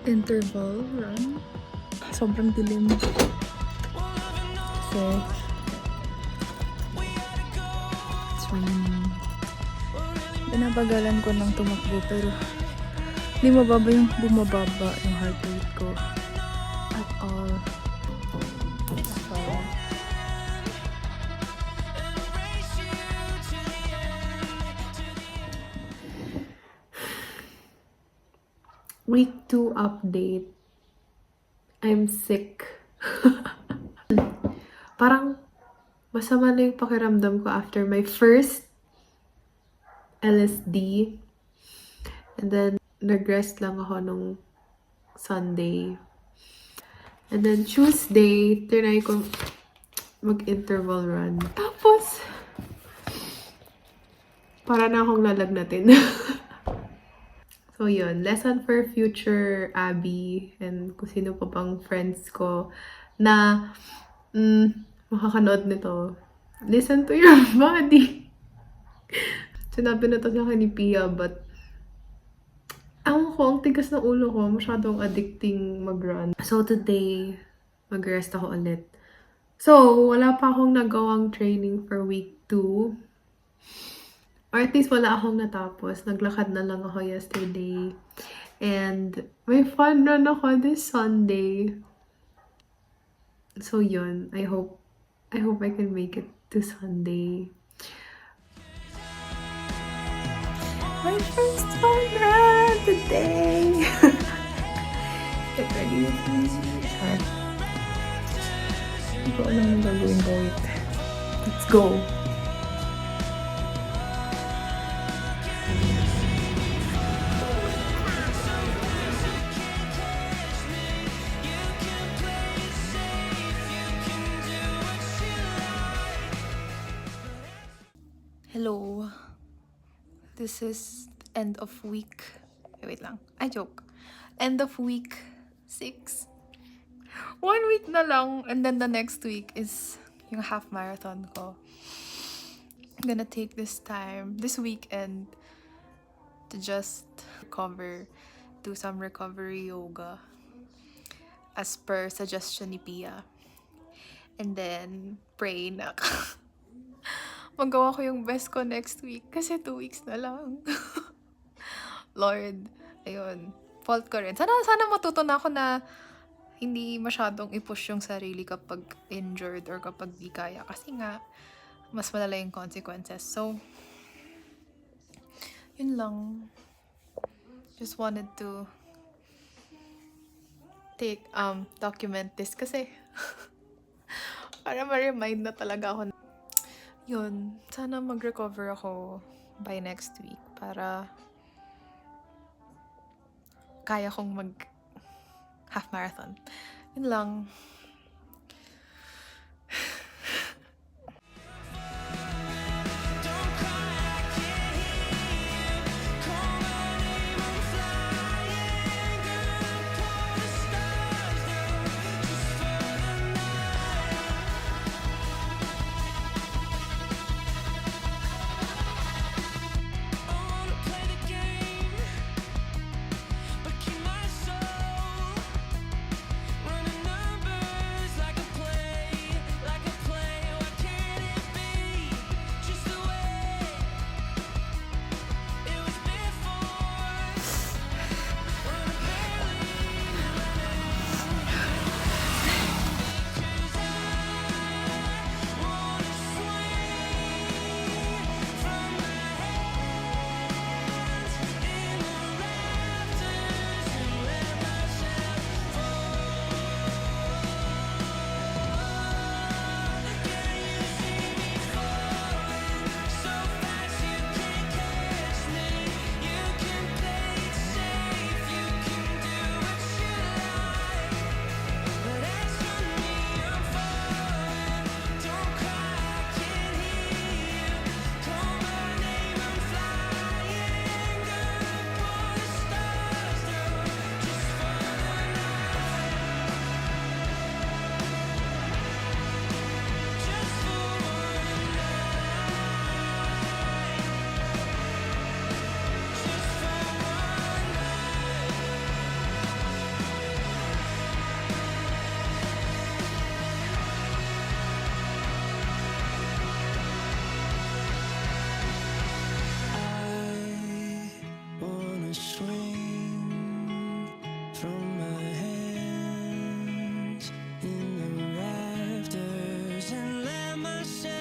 interval run. Sobrang dilim. So, it's raining. Pinapagalan ko ng tumakbo pero hindi bumababa yung heart rate ko at all. So, week 2 update. I'm sick. Parang masama na yung pakiramdam ko after my first LSD. And then, nag-rest lang ako nung Sunday. And then, Tuesday, tinry ko mag-interval run. Tapos, para na akong lalagnatin. So, yun. Lesson for future Abby and kung sino pa pang friends ko na makakanood nito. Listen to your body. Sinabi na to sa akin ni Pia, but ang tigas ng ulo ko. Masyadong addicting mag-run. So, today, mag-rest ako ulit. So, wala pa akong nagawang training for week 2. Or at least wala akong natapos. Naglakad na lang ako yesterday. And may fun run ako this Sunday. So yun, I hope I can make it to Sunday. My first fun run today! Get ready with me. Char. Hindi ko alam yung gagawin ko. Wait. Let's go! Hello. This is end of week. Wait lang. I joke. End of week 6. 1 week na lang. And then the next week is yung half marathon ko. I'm gonna take this weekend, to just recover, do some recovery yoga as per suggestion ni Pia. And then pray na magawa ko yung best ko next week kasi 2 weeks na lang. Lord, ayun. Fault ko rin. Sana matuto na ako na hindi masyadong i-push yung sarili kapag injured or kapag di kaya. Kasi nga, mas malala yung consequences. So, yun lang. Just wanted to document this kasi para ma-remind na talaga ako. Yun, sana mag-recover ako by next week para kaya kong mag half marathon. Yun lang. myself.